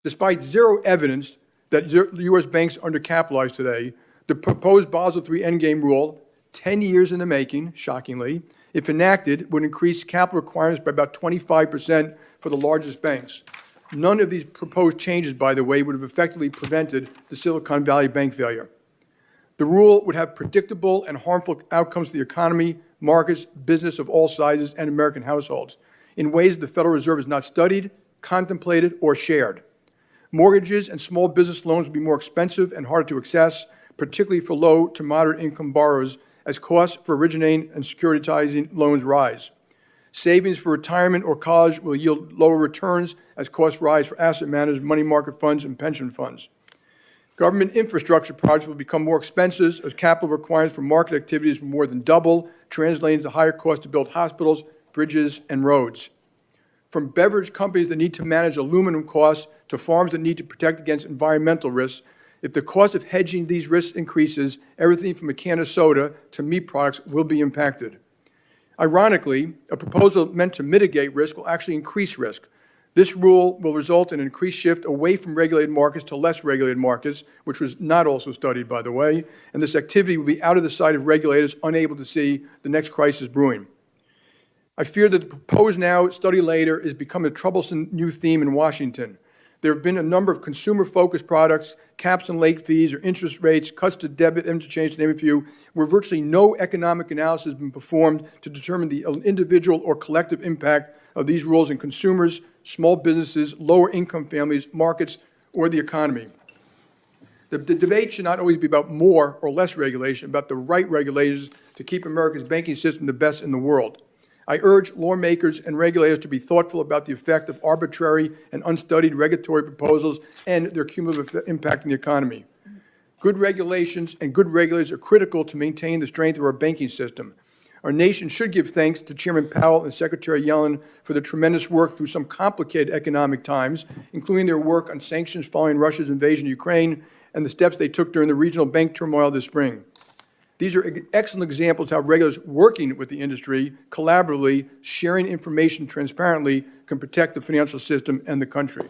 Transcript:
Despite zero evidence that U.S. banks are undercapitalized today, the proposed Basel III Endgame rule, 10 years in the making, shockingly, if enacted, would increase capital requirements by about 25% for the largest banks. None of these proposed changes, by the way, would have effectively prevented the Silicon Valley bank failure. The rule would have predictable and harmful outcomes to the economy, markets, business of all sizes, and American households in ways the Federal Reserve has not studied, contemplated, or shared. Mortgages and small business loans would be more expensive and harder to access, particularly for low to moderate income borrowers, as costs for originating and securitizing loans rise. Savings for retirement or college will yield lower returns as costs rise for asset managers, money market funds, and pension funds. Government infrastructure projects will become more expensive as capital requirements for market activities will more than double, translating to higher costs to build hospitals, bridges, and roads. From beverage companies that need to manage aluminum costs to farms that need to protect against environmental risks, if the cost of hedging these risks increases, everything from a can of soda to meat products will be impacted. Ironically, a proposal meant to mitigate risk will actually increase risk. This rule will result in an increased shift away from regulated markets to less regulated markets, which was not also studied, by the way, and this activity will be out of the sight of regulators unable to see the next crisis brewing. I fear that the proposed now, study later is becoming a troublesome new theme in Washington. There have been a number of consumer-focused products, caps and late fees or interest rates, cuts to debit interchange, to name a few, where virtually no economic analysis has been performed to determine the individual or collective impact of these rules in consumers, small businesses, lower-income families, markets, or the economy. The debate should not always be about more or less regulation, about the right regulations to keep America's banking system the best in the world. I urge lawmakers and regulators to be thoughtful about the effect of arbitrary and unstudied regulatory proposals and their cumulative impact on the economy. Good regulations and good regulators are critical to maintain the strength of our banking system. Our nation should give thanks to Chairman Powell and Secretary Yellen for their tremendous work through some complicated economic times, including their work on sanctions following Russia's invasion of Ukraine and the steps they took during the regional bank turmoil this spring. These are excellent examples of how regulators working with the industry, collaboratively, sharing information transparently, can protect the financial system and the country.